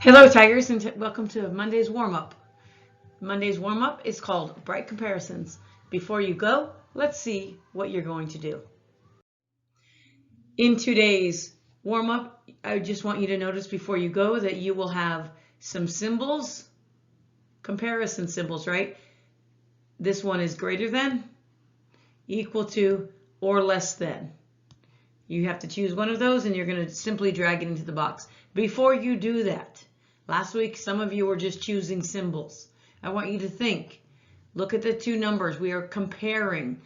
Hello, Tigers, and welcome to Monday's warm-up. Monday's warm-up is called Bright Comparisons. Before you go, let's see what you're going to do. In today's warm-up, I just want you to notice before you go that you will have some symbols, comparison symbols, right? This one is greater than, equal to, or less than. You have to choose one of those, and you're going to simply drag it into the box. Before you do that, last week, some of you were just choosing symbols. I want you to think. Look at the two numbers. We are comparing.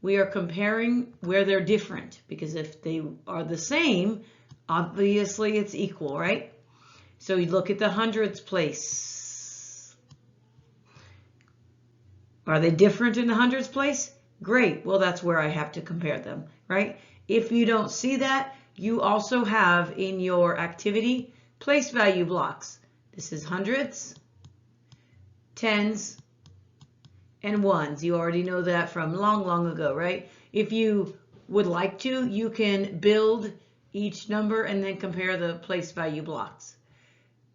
We are comparing where they're different, because if they are the same, obviously it's equal, right? So you look at the hundredths place. Are they different in the hundredths place? Great. Well, that's where I have to compare them, right? If you don't see that, you also have in your activity place value blocks. This is hundredths, tens, and ones. You already know that from long ago, right? If you would like to, you can build each number and then compare the place value blocks.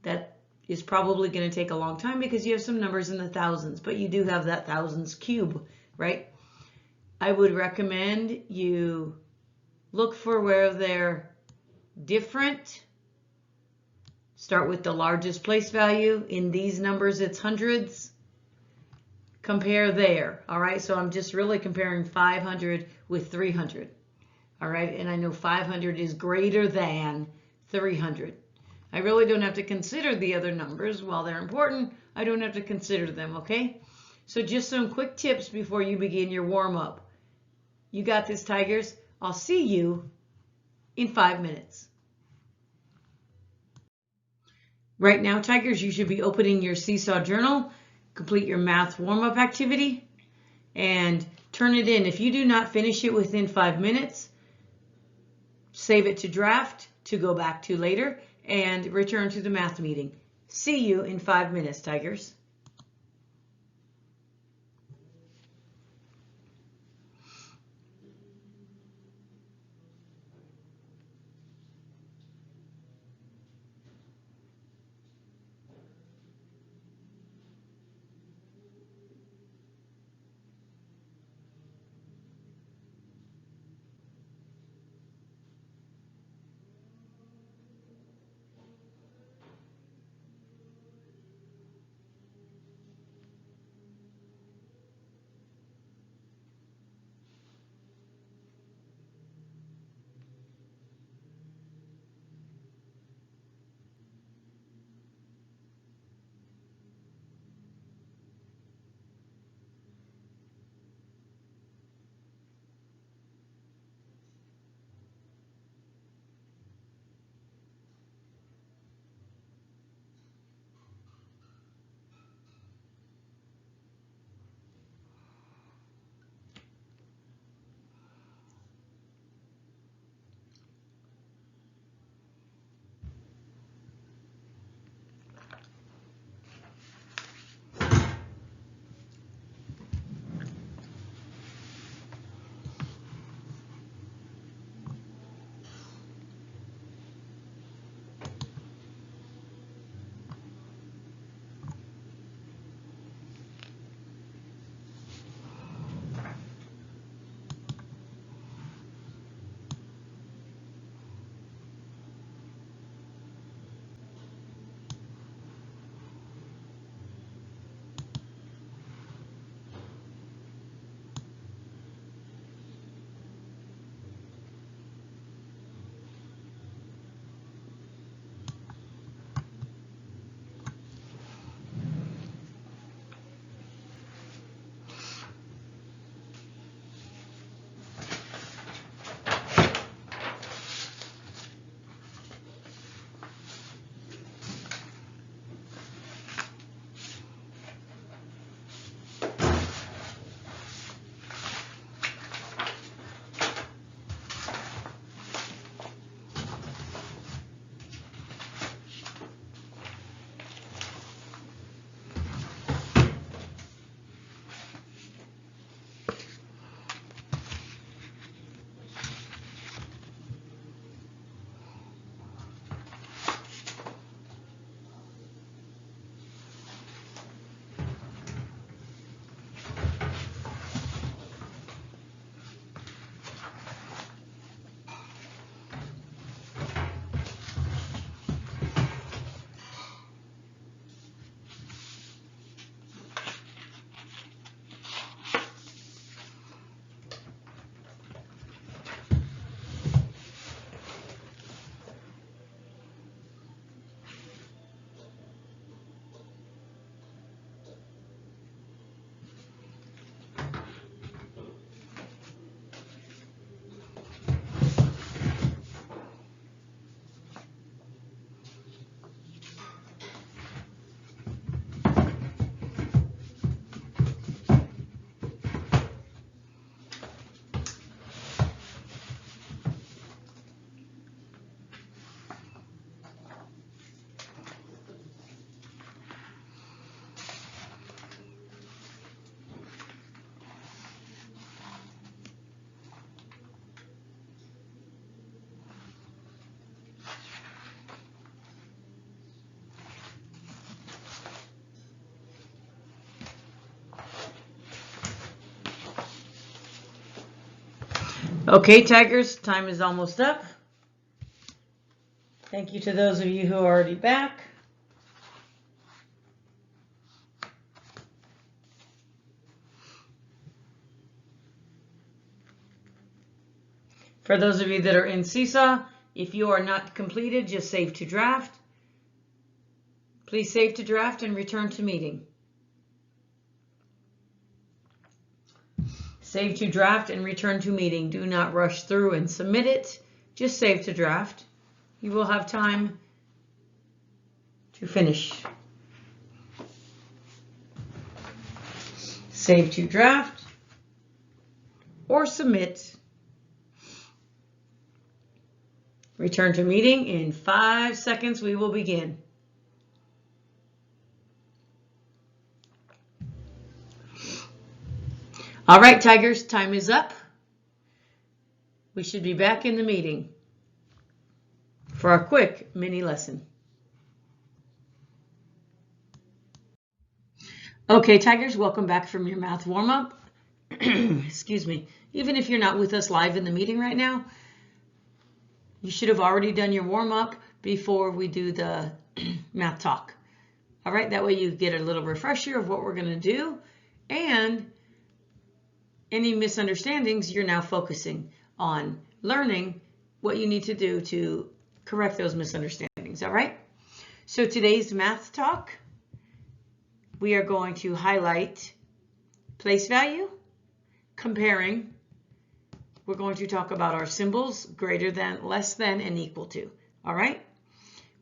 That is probably going to take a long time because you have some numbers in the thousands, but you do have that thousands cube, right? I would recommend you look for where they're different. Start with the largest place value. In these numbers, it's hundreds. Compare there. All right, so I'm just really comparing 500 with 300. All right, and I know 500 is greater than 300. I really don't have to consider the other numbers. While they're important, I don't have to consider them, okay? So just some quick tips before you begin your warm-up. You got this, Tigers. I'll see you in 5 minutes. Right now, Tigers, you should be opening your Seesaw Journal, complete your math warm-up activity, and turn it in. If you do not finish it within 5 minutes, save it to draft to go back to later and return to the math meeting. See you in 5 minutes, Tigers. Okay, Tigers, time is almost up. Thank you to those of you who are already back. For those of you that are in Seesaw, if you are not completed, just save to draft. Please save to draft and return to meeting. Save to draft and return to meeting. Do not rush through and submit it. Just save to draft. You will have time to finish. Save to draft or submit. Return to meeting. In 5 seconds, we will begin. All right, Tigers, time is up. We should be back in the meeting for our quick mini lesson. Okay, Tigers, welcome back from your math warm-up. Excuse me. Even if you're not with us live in the meeting right now, you should have already done your warm-up before we do the math talk. All right, that way you get a little refresher of what we're going to do, and any misunderstandings, you're now focusing on learning what you need to do to correct those misunderstandings. All right, so today's math talk, we are going to highlight place value, comparing. We're going to talk about our symbols, greater than, less than, and equal to. All right.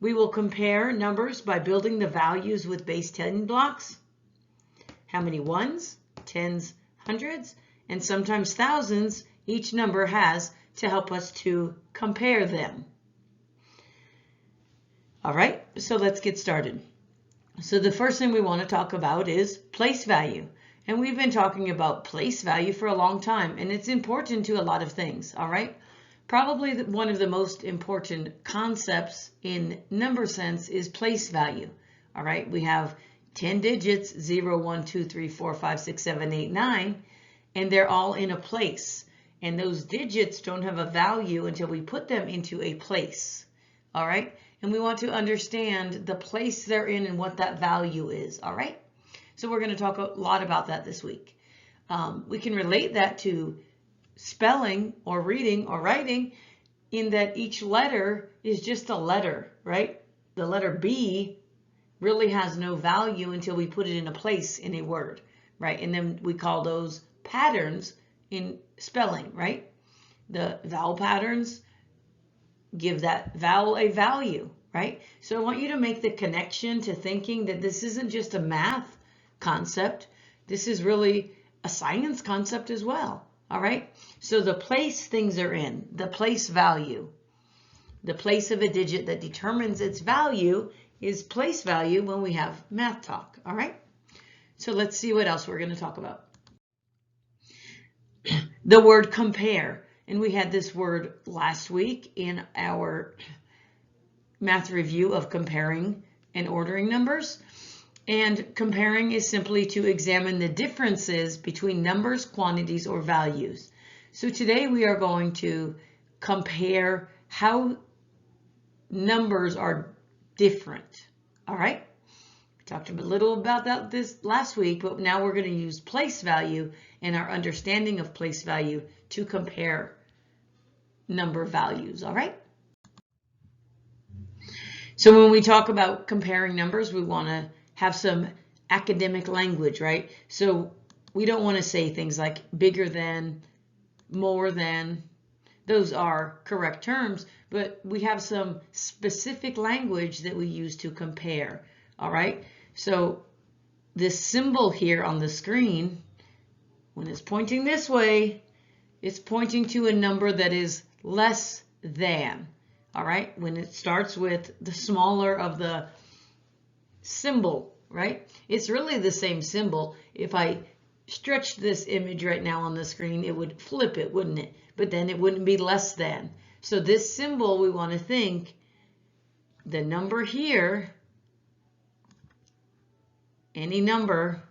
We will compare numbers by building the values with base 10 blocks. How many ones, tens, hundreds, and sometimes thousands each number has to help us to compare them. All right, so let's get started. So the first thing we want to talk about is place value. And we've been talking about place value for a long time, and it's important to a lot of things, all right? Probably one of the most important concepts in number sense is place value, all right? We have 10 digits, 0, 1, 2, 3, 4, 5, 6, 7, 8, 9, and they're all in a place. And those digits don't have a value until we put them into a place, all right? And we want to understand the place they're in and what that value is, all right? So we're going to talk a lot about that this week. We can relate that to spelling or reading or writing in that each letter is just a letter, right? The letter B really has no value until we put it in a place in a word, right? And then we call those patterns in spelling, right? The vowel patterns give that vowel a value, right? So I want you to make the connection to thinking that this isn't just a math concept. This is really a science concept as well. All right. So the place things are in, the place value, the place of a digit that determines its value is place value when we have math talk. All right. So let's see what else we're going to talk about. The word compare. And we had this word last week in our math review of comparing and ordering numbers. And comparing is simply to examine the differences between numbers, quantities, or values. So today we are going to compare how numbers are different. All right? We talked a little about that this last week, but now we're going to use place value and our understanding of place value to compare number values. All right? So when we talk about comparing numbers, we want to have some academic language, right? So we don't want to say things like bigger than, more than. Those are correct terms, but we have some specific language that we use to compare, all right? So this symbol here on the screen, when it's pointing this way, it's pointing to a number that is less than, all right? When it starts with the smaller of the symbol, right? It's really the same symbol. If I stretched this image right now on the screen, it would flip it, wouldn't it? But then it wouldn't be less than. So this symbol, we want to think the number here, any number,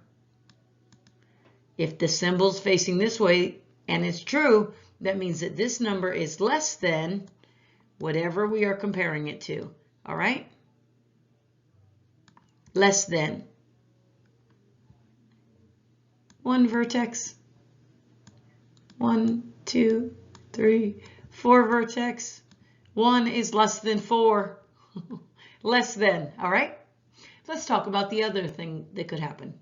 if the symbol's facing this way and it's true, that means that this number is less than whatever we are comparing it to. All right? Less than. One vertex. 1, 2, 3, 4 vertex. 1 is less than 4. Less than. All right? Let's talk about the other thing that could happen.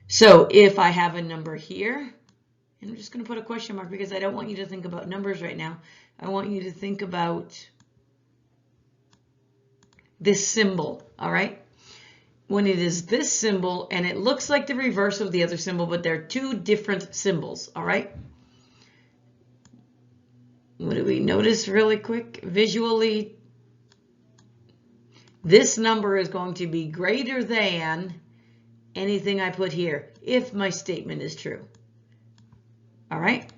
So if I have a number here, and I'm just going to put a question mark because I don't want you to think about numbers right now. I want you to think about this symbol, all right? When it is this symbol and it looks like the reverse of the other symbol, but they're two different symbols, all right? What do we notice really quick? Visually, this number is going to be greater than anything I put here if my statement is true. All right?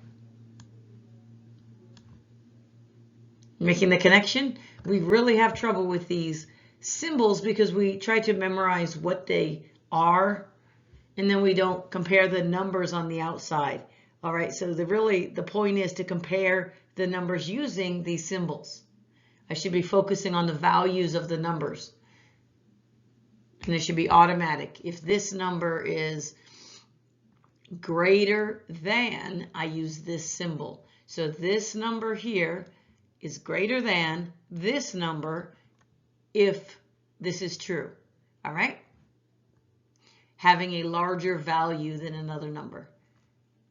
Making the connection? We really have trouble with these symbols because we try to memorize what they are and then we don't compare the numbers on the outside. All right, so the point is to compare the numbers using these symbols. I should be focusing on the values of the numbers. And it should be automatic. If this number is greater than, I use this symbol. So this number here is greater than this number if this is true. All right? Having a larger value than another number.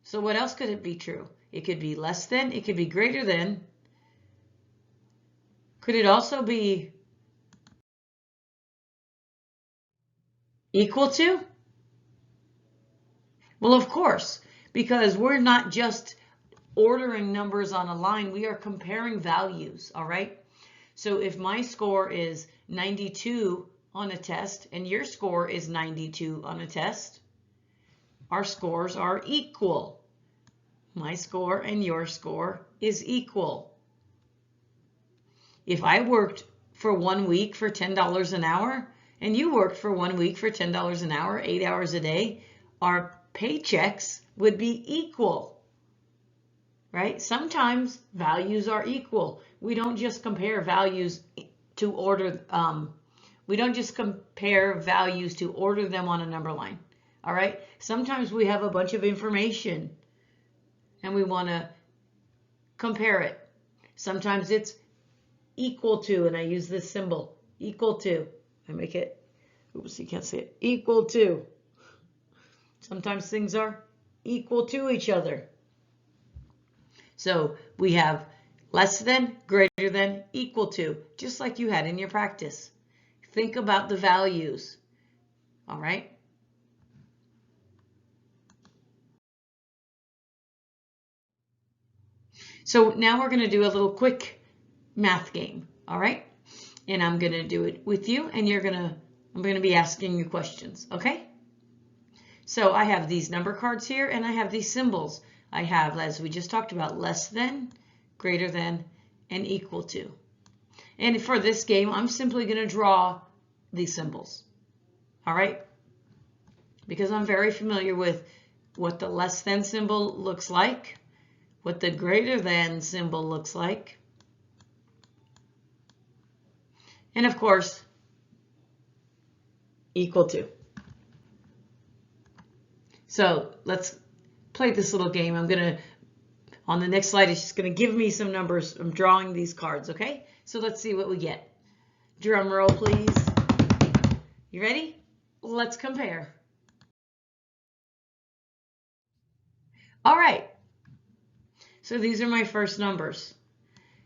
So what else could it be true? It could be less than, it could be greater than. Could it also be equal to? Well, of course, because we're not just ordering numbers on a line, we are comparing values, all right? So if my score is 92 on a test and your score is 92 on a test, our scores are equal. My score and your score is equal. If I worked for 1 week for $10 an hour and you worked for 1 week for $10 an hour, 8 hours a day, our paychecks would be equal, right? Sometimes values are equal. We don't just compare values to order, we don't just compare values to order them on a number line, all right? Sometimes we have a bunch of information and we want to compare it. Sometimes it's equal to, and I use this symbol, equal to. I make it, oops, you can't see it, equal to. Sometimes things are equal to each other. So we have less than, greater than, equal to, just like you had in your practice. Think about the values, all right? So now we're going to do a little quick math game, all right? And I'm going to do it with you, and I'm going to be asking you questions, okay? So I have these number cards here, and I have these symbols. I have, as we just talked about, less than, greater than, and equal to. And for this game, I'm simply going to draw these symbols, all right? Because I'm very familiar with what the less than symbol looks like, what the greater than symbol looks like, and of course, equal to. So let's play this little game. On the next slide, it's just going to give me some numbers. I'm drawing these cards, okay? So let's see what we get. Drum roll, please. You ready? Let's compare. All right. So these are my first numbers.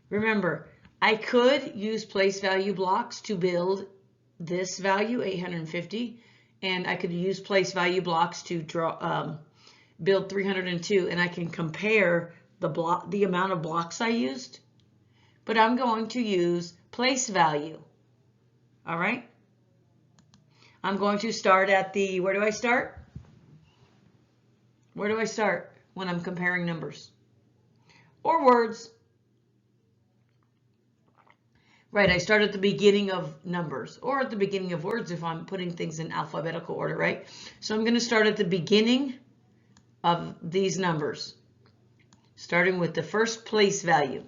Remember, I could use place value blocks to build this value, 850, and I could use place value blocks to build 302, and I can compare the amount of blocks I used. But I'm going to use place value. All right? I'm going to start at the, where do I start? Where do I start when I'm comparing numbers? Or words. Right, I start at the beginning of numbers or at the beginning of words if I'm putting things in alphabetical order, right? So I'm going to start at the beginning of these numbers, starting with the first place value.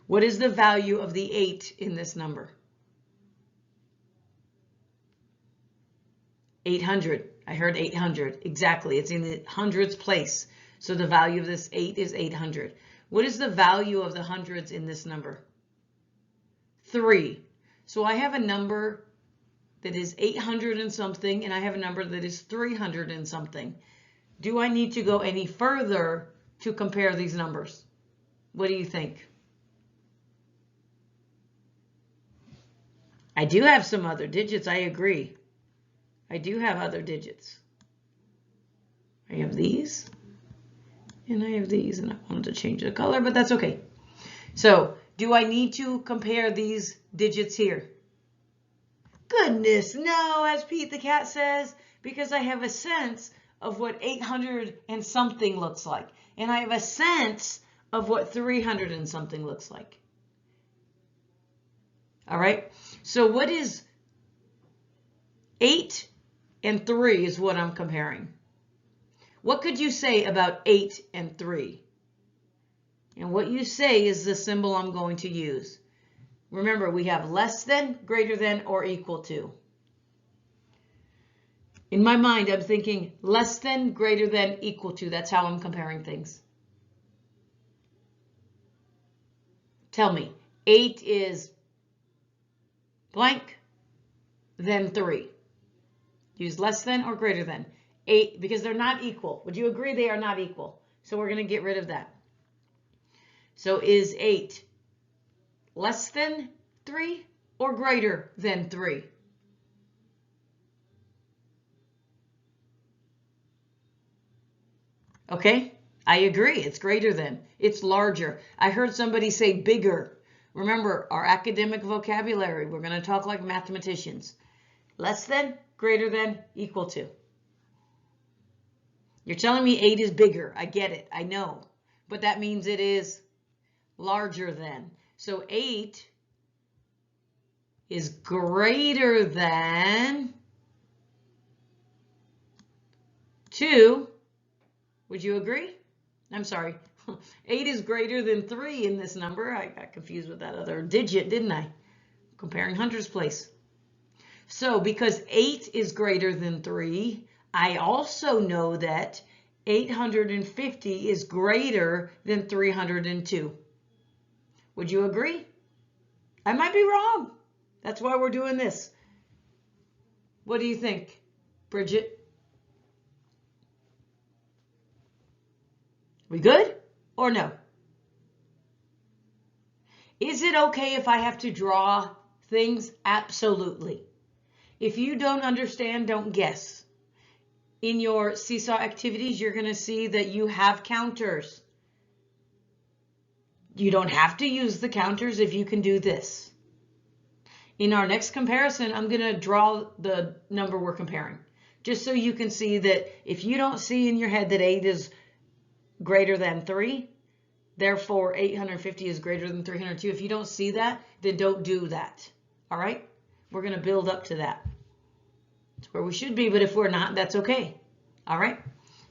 What is the value of the 8 in this number? 800. I heard 800. Exactly. It's in the hundreds place. So the value of this 8 is 800. What is the value of the hundreds in this number? 3. So I have a number that is 800 and something, and I have a number that is 300 and something. Do I need to go any further to compare these numbers? What do you think? I do have some other digits, I agree. I do have other digits. I have these, and I have these, and I wanted to change the color, but that's okay. So, do I need to compare these digits here? Goodness, no, as Pete the cat says, because I have a sense of what 800 and something looks like, and I have a sense of what 300 and something looks like. All right, so what is 8 and 3 is what I'm comparing. What could you say about 8 and 3? And what you say is the symbol I'm going to use. Remember, we have less than, greater than, or equal to. In my mind, I'm thinking less than, greater than, equal to. That's how I'm comparing things. Tell me, 8 is blank, then 3. Use less than or greater than. 8, because they're not equal. Would you agree they are not equal? So we're going to get rid of that. So is 8 less than 3 or greater than 3? Okay, I agree. It's greater than. It's larger. I heard somebody say bigger. Remember, our academic vocabulary, we're going to talk like mathematicians. Less than, greater than, equal to. You're telling me 8 is bigger. I get it. I know. But that means it is larger than. So 8 is greater than 2. Would you agree? I'm sorry. 8 is greater than 3 in this number. I got confused with that other digit, didn't I? Comparing hundreds place. So because 8 is greater than 3, I also know that 850 is greater than 302. Would you agree? I might be wrong. That's why we're doing this. What do you think, Bridget? We good or no? Is it okay if I have to draw things? Absolutely. If you don't understand, don't guess. In your seesaw activities, you're going to see that you have counters. You don't have to use the counters if you can do this. In our next comparison, I'm going to draw the number we're comparing, just so you can see that if you don't see in your head that 8 is greater than 3, therefore 850 is greater than 302. If you don't see that, then don't do that. All right? We're going to build up to that. It's where we should be, but if we're not, that's okay. All right?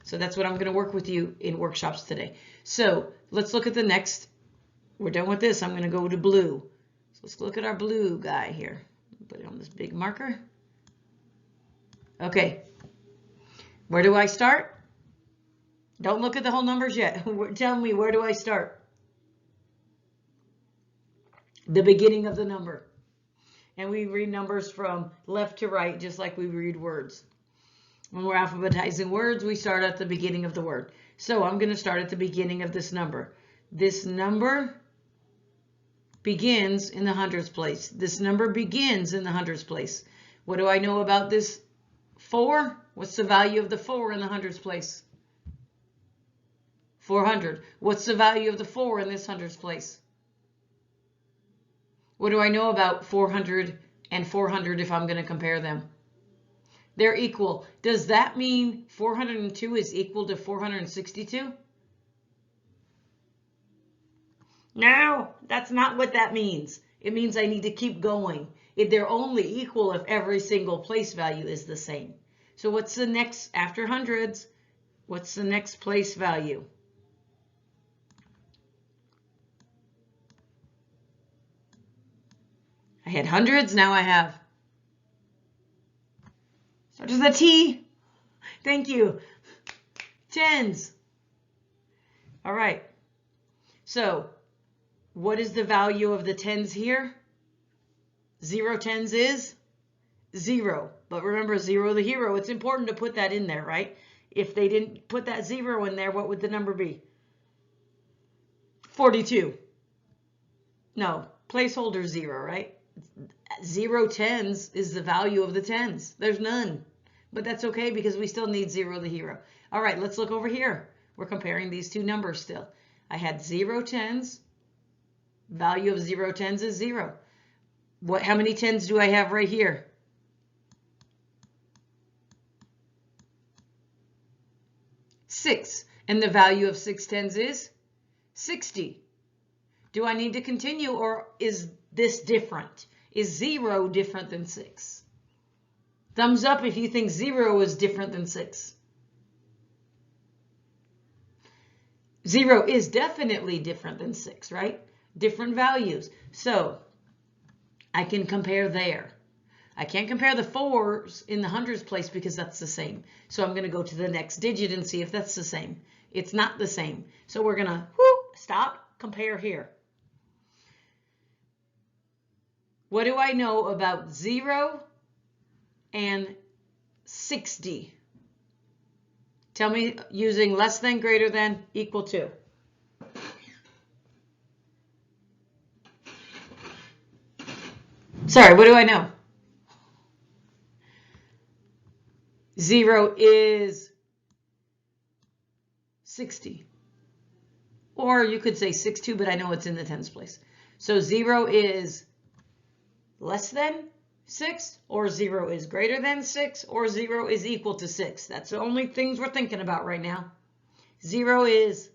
So that's what I'm going to work with you in workshops today. So let's look at the next. We're done with this. I'm going to go to blue. So let's look at our blue guy here. Put it on this big marker. Okay. Where do I start? Don't look at the whole numbers yet. Tell me, where do I start? The beginning of the number. And we read numbers from left to right, just like we read words. When we're alphabetizing words, we start at the beginning of the word. So I'm going to start at the beginning of this number. This number begins in the hundreds place. This number begins in the hundreds place. What do I know about this 4? What's the value of the 4 in the hundreds place? 400. What's the value of the 4 in this hundreds place? What do I know about 400 and 400 if I'm going to compare them? They're equal. Does that mean 402 is equal to 462? No, that's not what that means. It means I need to keep going. They're only equal if every single place value is the same. So what's the next after hundreds? What's the next place value? I had hundreds, now I have. Starts with a T. Thank you. Tens. All right. So what is the value of the tens here? 0 tens is 0. But remember, 0 the hero. It's important to put that in there, right? If they didn't put that 0 in there, what would the number be? 42. No, placeholder 0, right? 0 tens is the value of the tens. There's none. But that's okay because we still need 0 the hero. All right, let's look over here. We're comparing these two numbers still. I had 0 tens. Value of 0 tens is 0. How many tens do I have right here? 6. And the value of 6 tens is 60. Do I need to continue, or is this different? Is 0 different than 6? Thumbs up if you think 0 is different than 6. 0 is definitely different than 6, right? Different values. So I can compare there. I can't compare the 4s in the hundreds place because that's the same. So I'm going to go to the next digit and see if that's the same. It's not the same. So we're going to stop, compare here. What do I know about 0 and 60? Tell me using less than, greater than, equal to. Sorry, what do I know? 0 is 60. Or you could say 62, but I know it's in the tens place. So 0 is less than 6, or 0 is greater than 6, or 0 is equal to 6. That's the only things we're thinking about right now. 0 is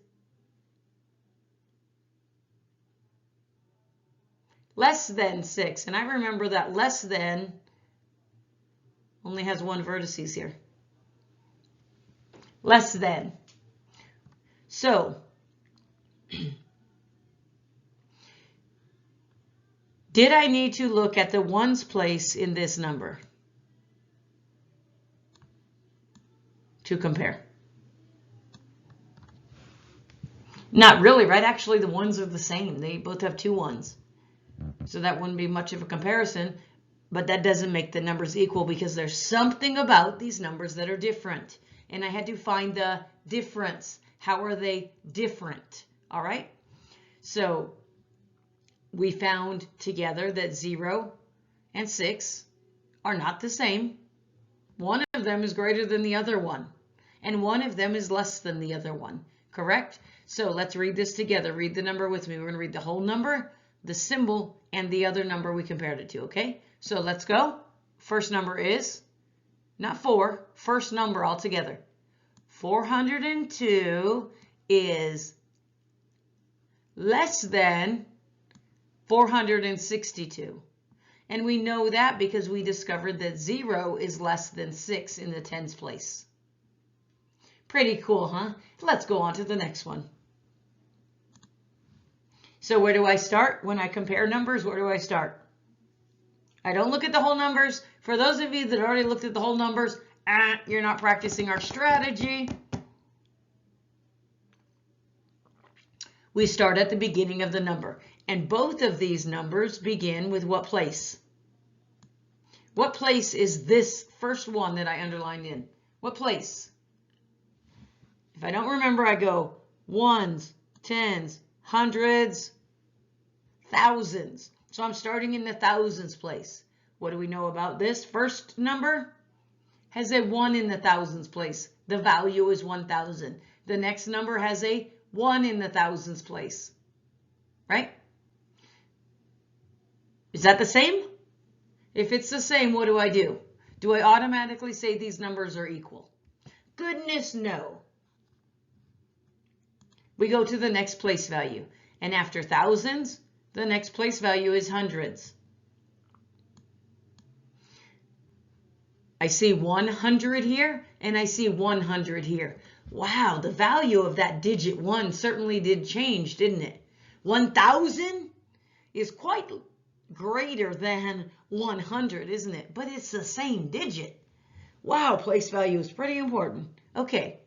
less than 6. And I remember that less than only has one vertices here. Less than. So did I need to look at the ones place in this number to compare? Not really, right? Actually, the ones are the same. They both have 2 ones. So that wouldn't be much of a comparison, but that doesn't make the numbers equal because there's something about these numbers that are different. And I had to find the difference. How are they different? All right. So we found together that 0 and 6 are not the same. One of them is greater than the other one, and one of them is less than the other one, correct? So let's read this together. Read the number with me. We're going to read the whole number, the symbol, and the other number we compared it to, okay? So let's go. First number is, not 4, first number altogether. 402 is less than 462. And we know that because we discovered that 0 is less than 6 in the tens place. Pretty cool, huh? Let's go on to the next one. So where do I start? When I compare numbers, where do I start? I don't look at the whole numbers. For those of you that already looked at the whole numbers, you're not practicing our strategy. We start at the beginning of the number. And both of these numbers begin with what place? What place is this first one that I underlined in? What place? If I don't remember, I go ones, tens, hundreds, thousands. So I'm starting in the thousands place. What do we know about this? First number has a 1 in the thousands place. The value is 1,000. The next number has a 1 in the thousands place. Right? Is that the same? If it's the same, what do I do? Do I automatically say these numbers are equal? Goodness, no. We go to the next place value. And after thousands, the next place value is hundreds. I see 100 here, and I see 100 here. Wow, the value of that digit 1 certainly did change, didn't it? 1,000 is quite greater than 100, isn't it? But it's the same digit. Wow, place value is pretty important. Okay,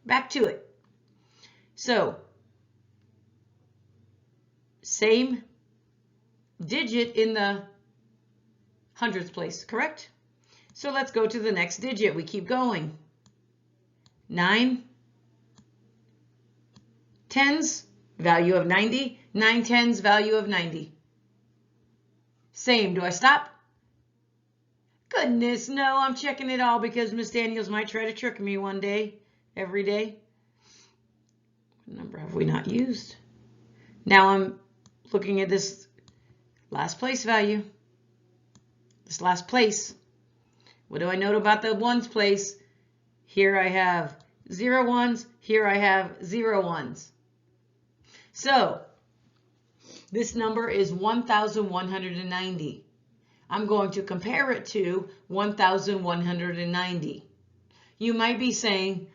back to it. So, same digit in the hundredths place, correct? So let's go to the next digit. We keep going. 9 tens, value of 90. 9 tens, value of 90. Same. Do I stop? Goodness, no. I'm checking it all because Miss Daniels might try to trick me one day, every day. What number have we not used? Now I'm looking at this last place value. This last place. What do I note about the ones place? Here I have 0 ones. Here I have 0 ones. So this number is 1,190. I'm going to compare it to 1,190. You might be saying,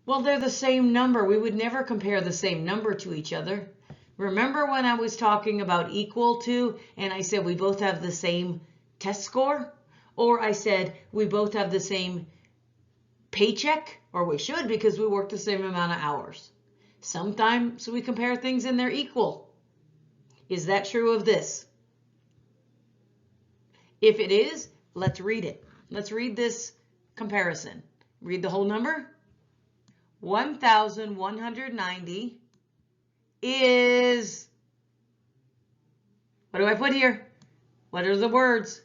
well, they're the same number. We would never compare the same number to each other. Remember when I was talking about equal to, and I said we both have the same test score? Or I said we both have the same paycheck? Or we should because we work the same amount of hours. Sometimes we compare things and they're equal. Is that true of this? If it is, let's read it. Let's read this comparison. Read the whole number. 1,190 is, what do I put here? What are the words?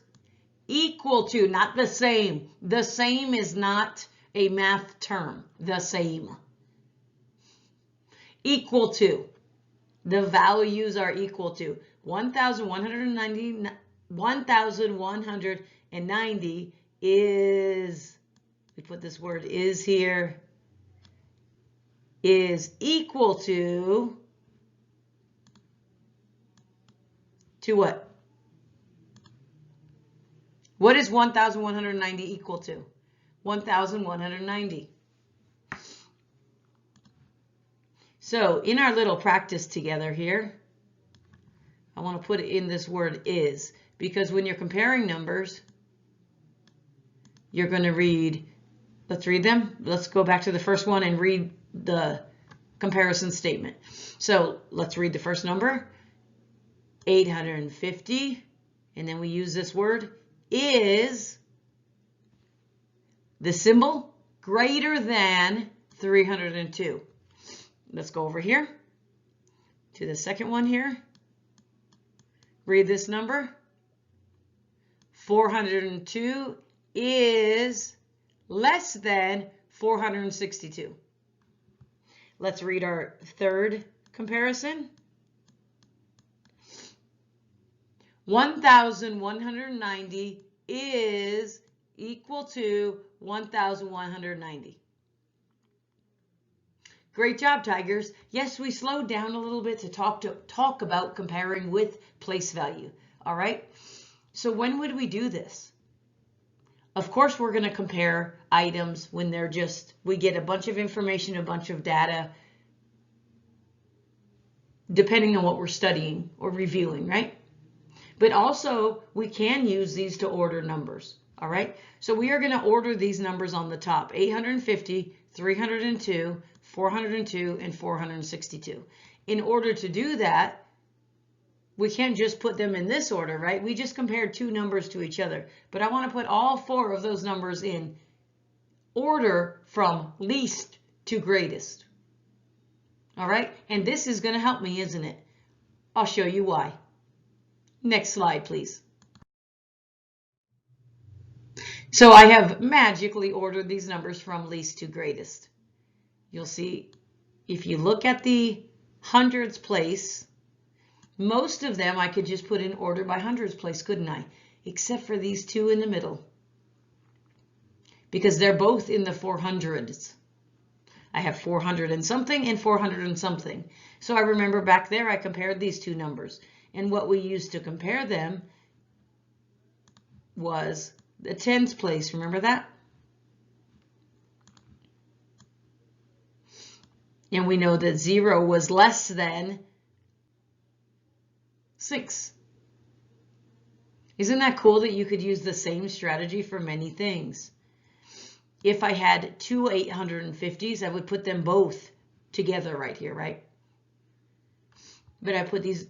Equal to, not the same. The same is not a math term. The same. Equal to. The values are equal to 1,190 is, we put this word is here, is equal to what? What is 1,190 equal to? 1,190. So in our little practice together here, I want to put it in this word is, because when you're comparing numbers, you're going to read, let's read them. Let's go back to the first one and read the comparison statement. So let's read the first number, 850, and then we use this word is the symbol greater than 302. Let's go over here to the second one here. Read this number. 402 is less than 462. Let's read our third comparison. 1,190 is equal to 1,190. Great job, Tigers. Yes, we slowed down a little bit to talk about comparing with place value. All right. So when would we do this? Of course, we're going to compare items when they're just, we get a bunch of information, a bunch of data, depending on what we're studying or reviewing, right? But also, we can use these to order numbers. All right. So we are going to order these numbers on the top: 850, 302, 402, and 462. In order to do that, we can't just put them in this order, right? We just compared two numbers to each other. But I want to put all four of those numbers in order from least to greatest. All right? And this is going to help me, isn't it? I'll show you why. Next slide, please. So I have magically ordered these numbers from least to greatest. You'll see, if you look at the hundreds place, most of them I could just put in order by hundreds place, couldn't I? Except for these two in the middle, because they're both in the 400s. I have 400 and something and 400 and something. So I remember back there I compared these two numbers. And what we used to compare them was the tens place, remember that? And we know that 0 was less than 6. Isn't that cool that you could use the same strategy for many things? If I had two 850s, I would put them both together right here, right? But I put these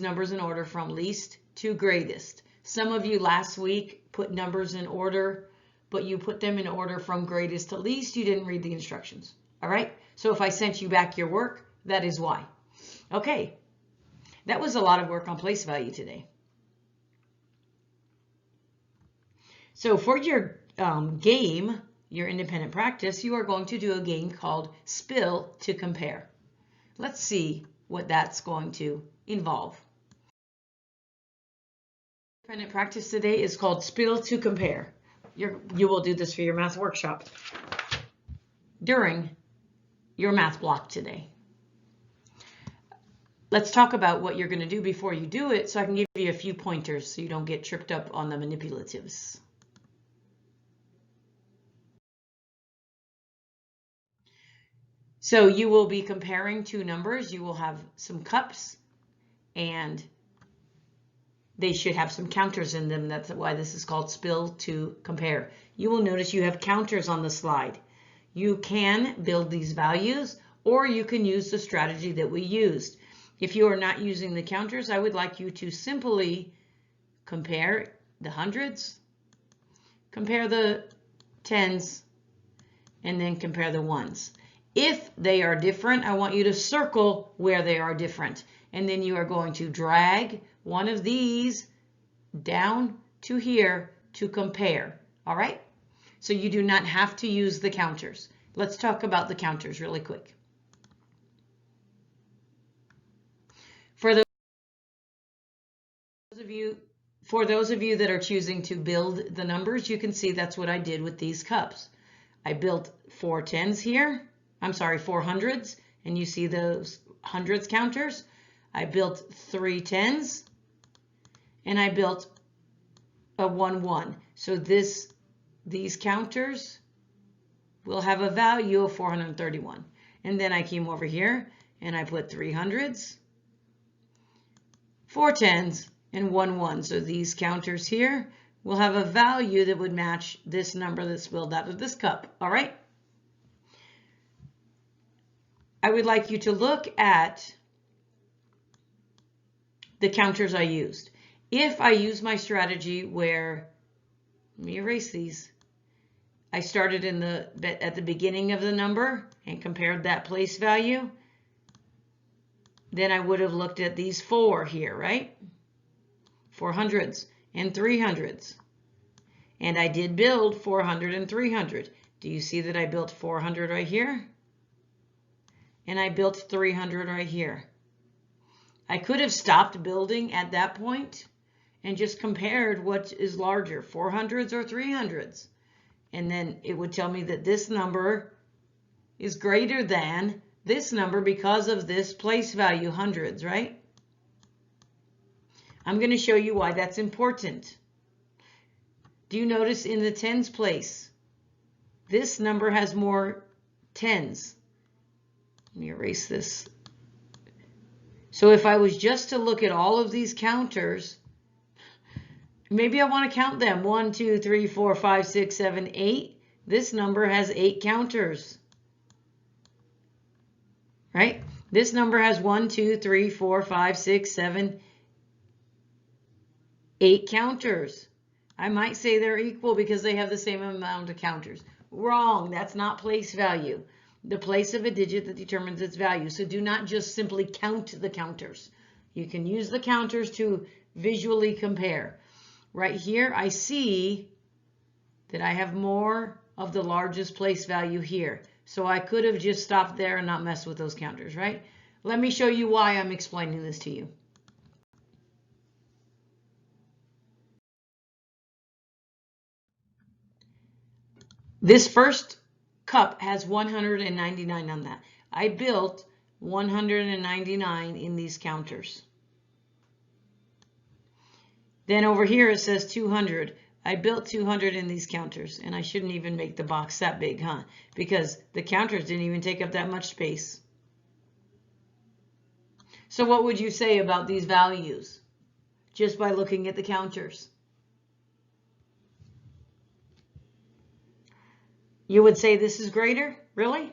numbers in order from least to greatest. Some of you last week put numbers in order, but you put them in order from greatest to least. You didn't read the instructions. All right? So if I sent you back your work, that is why. Okay. That was a lot of work on place value today. So for your game, your independent practice, you are going to do a game called Spill to Compare. Let's see what that's going to involve. Independent practice today is called Spill to Compare. You will do this for your math workshop during your math block today. Let's talk about what you're going to do before you do it so I can give you a few pointers so you don't get tripped up on the manipulatives. So you will be comparing two numbers. You will have some cups and they should have some counters in them. That's why this is called Spill to Compare. You will notice you have counters on the slide. You can build these values or you can use the strategy that we used. If you are not using the counters, I would like you to simply compare the hundreds, compare the tens, and then compare the ones. If they are different, I want you to circle where they are different. And then you are going to drag one of these down to here to compare. All right? So you do not have to use the counters. Let's talk about the counters really quick. For those of you that are choosing to build the numbers, you can see that's what I did with these cups. I built 4 tens here. I'm sorry, 4 hundreds, and you see those hundreds counters. I built 3 tens, and I built a 1 1. So these counters will have a value of 431. And then I came over here and I put 3 hundreds, 4 tens, and 1 1. So these counters here will have a value that would match this number that's spilled out of this cup. All right? I would like you to look at the counters I used. If I use my strategy where, let me erase these. I started at the beginning of the number and compared that place value. Then I would have looked at these 4 here, right? 400s and 300s. And I did build 400 and 300. Do you see that I built 400 right here? And I built 300 right here. I could have stopped building at that point and just compared what is larger, 400s or 300s. And then it would tell me that this number is greater than this number because of this place value, hundreds, right? I'm going to show you why that's important. Do you notice in the tens place, this number has more tens? Let me erase this. So if I was just to look at all of these counters, maybe I want to count them. 1, 2, 3, 4, 5, 6, 7, 8. This number has 8 counters. Right? This number has 1, 2, 3, 4, 5, 6, 7, 8 counters. I might say they're equal because they have the same amount of counters. Wrong. That's not place value. The place of a digit that determines its value. So do not just simply count the counters. You can use the counters to visually compare. Right here, I see that I have more of the largest place value here. So I could have just stopped there and not messed with those counters, right? Let me show you why I'm explaining this to you. This first cup has 199 on that. I built 199 in these counters. Then over here it says 200. I built 200 in these counters, and I shouldn't even make the box that big, huh? Because the counters didn't even take up that much space. So what would you say about these values just by looking at the counters? You would say this is greater? Really?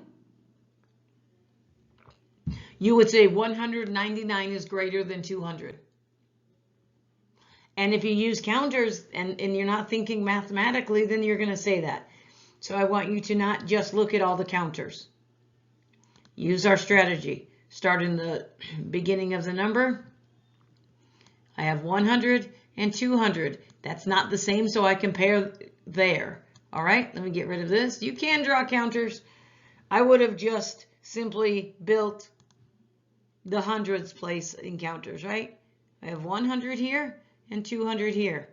You would say 199 is greater than 200. And if you use counters and you're not thinking mathematically, then you're going to say that. So I want you to not just look at all the counters. Use our strategy. Start in the beginning of the number. I have 100 and 200. That's not the same, so I compare there. All right, let me get rid of this. You can draw counters. I would have just simply built the hundreds place in counters, right? I have 100 here and 200 here.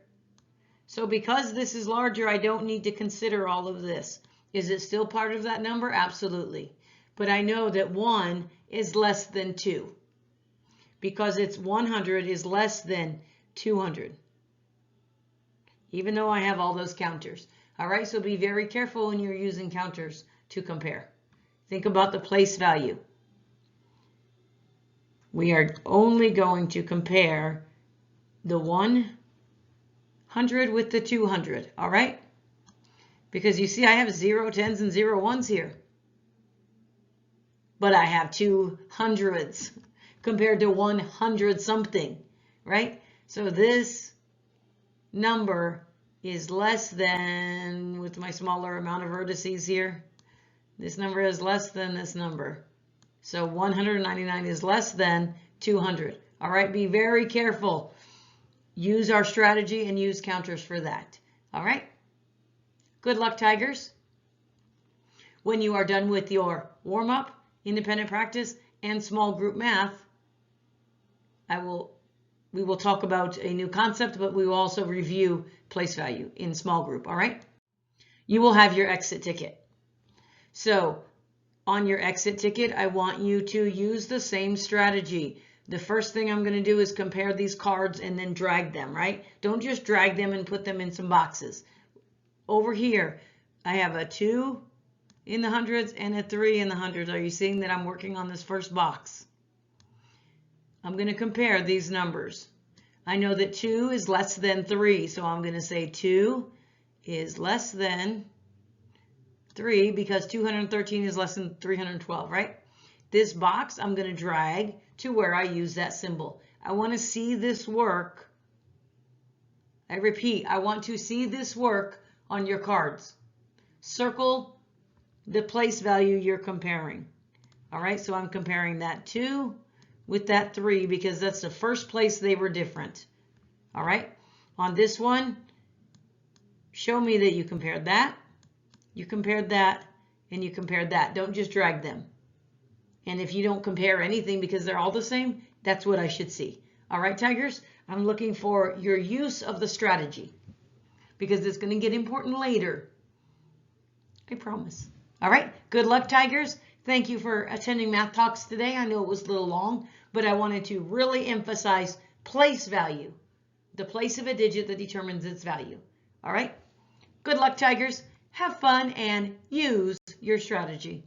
So because this is larger, I don't need to consider all of this. Is it still part of that number? Absolutely. But I know that 1 is less than 2 because it's 100 is less than 200, even though I have all those counters. All right, so be very careful when you're using counters to compare. Think about the place value. We are only going to compare the 100 with the 200, all right? Because you see I have 0 10s and 0 1s here. But I have 200s compared to 100 something, right? So this number is less than, with my smaller amount of vertices here, this number is less than this number. So 199 is less than 200. All right, be very careful. Use our strategy and use counters for that. All right? Good luck, Tigers. When you are done with your warm-up, independent practice, and small group math, we will talk about a new concept, but we will also review place value in small group, all right? You will have your exit ticket. So on your exit ticket, I want you to use the same strategy. The first thing I'm going to do is compare these cards and then drag them, right? Don't just drag them and put them in some boxes. Over here, I have a 2 in the hundreds and a 3 in the hundreds. Are you seeing that I'm working on this first box? I'm going to compare these numbers. I know that 2 is less than 3, so I'm going to say 2 is less than 3 because 213 is less than 312, right? This box I'm going to drag to where I use that symbol. I want to see this work. I repeat, I want to see this work on your cards. Circle the place value you're comparing. All right, so I'm comparing that 2 with that 3 because that's the first place they were different. All right, on this one, show me that you compared that, and you compared that. Don't just drag them. And if you don't compare anything because they're all the same, that's what I should see. All right, Tigers, I'm looking for your use of the strategy because it's going to get important later. I promise. All right, good luck, Tigers. Thank you for attending Math Talks today. I know it was a little long, but I wanted to really emphasize place value, the place of a digit that determines its value. All right, good luck, Tigers. Have fun and use your strategy.